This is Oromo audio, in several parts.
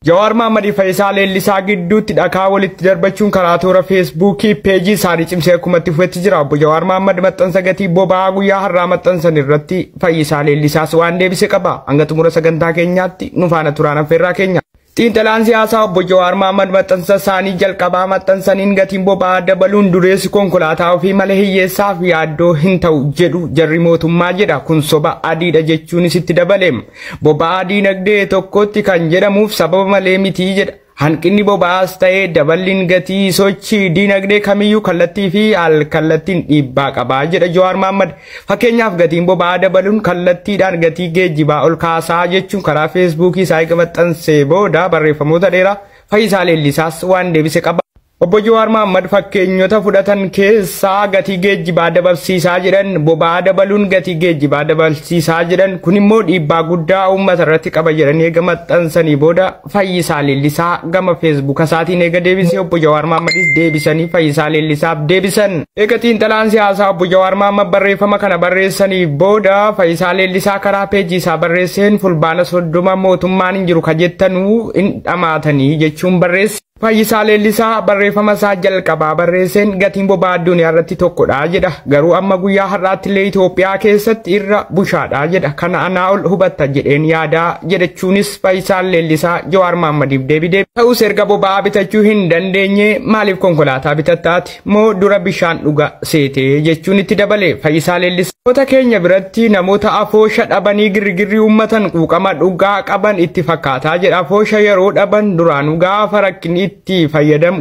Jawaar Mohammad Fayyisaa Leellisaa gidduutti dhakaa walitti darbachuun karaa toora Feesbuukii peejii isaanii cimsee akkumatti fufetti jira. Obbo Jawaar Mohammad maxxansa gatii boba'aa guyyaa har'aa maxxansan irratti Fayyisaa Leellisaas waan deebise qaba. Hanga xumura sagantaa keenyaatti nu faana turaan affeerraa keenya. Xiinxalaan siyaasaa Obbo Jawaar Mohammad maxxansa isaanii jalqabaa maxxansaniin gatiin boba'aa dabaluun dureessi konkolaataa ofii malee hiyyeessaaf yaaddoo hin ta'u jedhu jarri mootummaa jedha. Kun soba adiidha jechuunis itti dabaleem. Boba'aa diinagdee tokkotti kan jedhamuuf sababa malee mitii jedha. Hanqinni boba'aas ta'ee daballiin gatii sochii diinagdee kamiyyuu kallattii fi al-kallattiin dhiibbaa qabaa jedha Jawaar Mohammad. Fakkeenyaaf gatiin boba'aa dabaluun kallattiidhaan gatii geejjibaa ol kaasaa jechuun karaa Feesbuukii isaa eega maxxansee booda barreeffamoota dheeraa Fayyisaa Leellisaas waan deebise qaba. Obbo Jawaar Mohammad fakkeenyota fudhatan keessaa gatii geejjibaa dabalsiisaa jedhan boba'aa dabaluun gatii geejjibaa dabalsiisaa jedhan kun immoo dhiibbaa guddaa uummata irratti qaba jedhanii eega maxxansanii booda Fayyisaa Leellisaa gama Feesbuuka isaatiin eega deebisee Obbo Jawaar Mohammadis deebisanii Fayyisaa Leellisaaf deebisan. Eega xiinxalaan siyaasaa Obbo Jawaar Mohammad barreeffama kana barreessanii booda Fayyisaa Leellisaa karaa peejii isaa barreesseen fulbaana 30 mootummaan hin jiru kajettanuu hin dhamaatanii jechuun barreesse. Fayyisaa Leellisaa barreeffama isaa jalqabaa barreesseen gatiin boba'aa addunyaa irratti tokkodha jedha. Garuu amma guyyaa har'aatti illee Itoophiyaa keessatti irra bushaadha jedha. Kana anaa ol hubatta jedheen yaadaa jedhachuunis Fayyisaa Leellisaa Jawaar Mohammadiif deebii. Ta'us erga boba'aa bitachuu hin dandeenye maaliif konkolaataa bitattaati moo dura bishaan dhuga seetee jechuun itti dabale. Fayyisaa Leellisaa namoota keenya biratti namoota afoosha dhabanii girgirrii uummatan quuqama dhugaa qaban itti fakkaataa jedha. Afoosha yeroo dhaban duraanuu gaafa rakkinni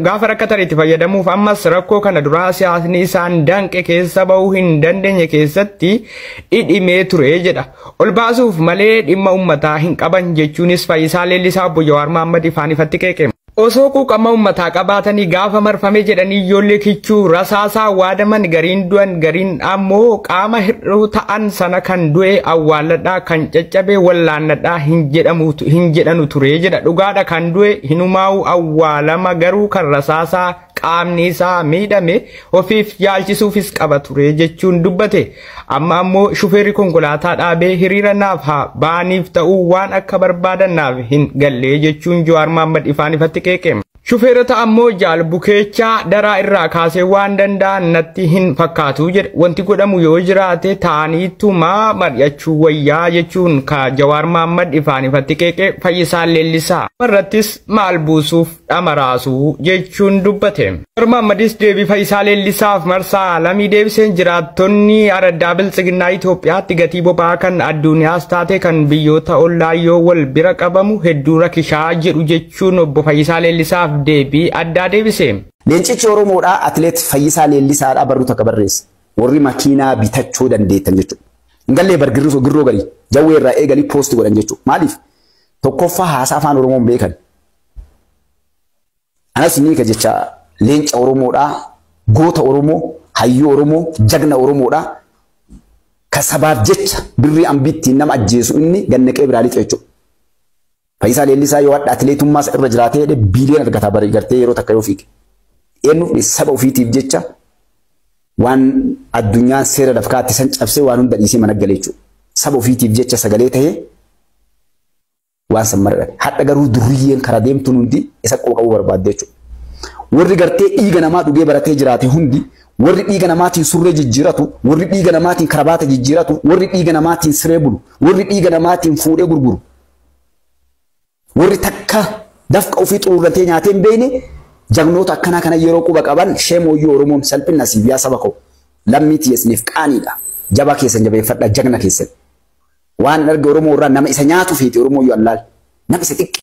gaafa rakkatan itti fayyadamuuf ammas rakkoo kana duraa siyaasni isaan danqe keessa bahuu hin dandeenye keessatti dhidhimee ture jedha. Ol baasuuf malee dhimma uummataa hin qaban jechuunis Fayyisaa Leellisaa Obbo Jawaar Mohammad ifaan ifatti qeeqe. Osoo quuqama uummataa qabaatanii gaafa marfame jedhanii ijoollee kichuu rasaasaa waadaman gariin du'an gariin ammoo qaama hir'uu ta'an sana kan du'e awwaaladhaa kan caccabe wallaannadhaa hin jedhanu ture jedha. Dhugaadha kan du'e hinumaa'u awwaalama garuu kan rasaasaa qaamni isaa miidhame ofiif yaalchisuufis qaba ture jechuun dubbate. Amma ammoo shufeerri konkolaataa dhaabee hiriira naaf haa ba'aniif ta'uu waan akka barbaadannaaf hin galle jechuun Jawaar Mohammad ifaan ifatti qeeqe. Shufeerota ammoo jaalbukeechaa daraa irraa kaasee waan danda'an natti hin fakkaatu jedhe. Wanti godhamu yoo jiraate ta'aniitumaa mari'achuu wayyaa jechuun ka Jawaar Mohammad ifaan ifatti qeeqe. Fayyisaa Leellisaa irrattis maal buusuuf dhamaraasuu jechuun dubbate. Jawaar Mohammadis deebii Fayyisaa Leellisaaf marsaa lamii deebiseen jiraattonni araddaa biltsiginnaa Itoophiyaatti gatii boba'aa kan addunyaas taate kan biyyoota ollaa yoo wal bira qabamu hedduu rakkishaa jedhu jechuun Obbo Fayyisaa Leellisaaf deebii addaa deebise. Leencichi Oromoodhaa atileet Fayyisaa Leellisaadhaa barruu takka barreesse. Warri makiinaa bitachuu dandeettan jechuudha. Hingallee girroo garii jawwee irraa eegalii poosti godhan jechuudha. Maaliif? Tokkoffaa haasaa afaan Oromoon beekan. Anas ni ka jecha leenca Oromoodhaa, goota Oromoo, hayyuu Oromoo, jagna Oromoodhaa ka sabaaf jecha birrii ambittiin nama ajjeesu inni gannaqee biraa lixa jechuudha. Fayyisaa Leellisaa yoo adda atileetummaa irra jiraatee biiliyoona argataa bari gartee yeroo takka yoo fiige. Eenyuuf saba ofiitiif jecha waan addunyaan seera dafkaatti san cabsee waan hunda dhiisee mana galee jechuudha. Saba ofiitiif jecha sagalee ta'ee waan san maradha. Hadha garuu durriyyeen karaa deemtuun hundi isa qooqabuu barbaadde jechuudha. Warri gartee dhiiga namaa dhugee baratee jiraate hundi warri dhiiga namaatiin surree jijjiiratu, warri dhiiga namaatiin karabaata jijjiiratu, warri dhiiga namaatiin siree bulu, warri dhiiga namaatiin fuudhee gurguru. Warri takka dafqa ofii xururratee nyaatee hin beekne jagnoota akkanaa kana yeroo quba qaban sheemooyyuu Oromoon salphina sibiyaa saba koo lammiitii isiniif qaaniidha. Jabaa keessan jabeeffadha jagna keessan. Waan erga Oromoo irraa nama isa nyaatu feete Oromooyyuu allaal nama isa xiqqe.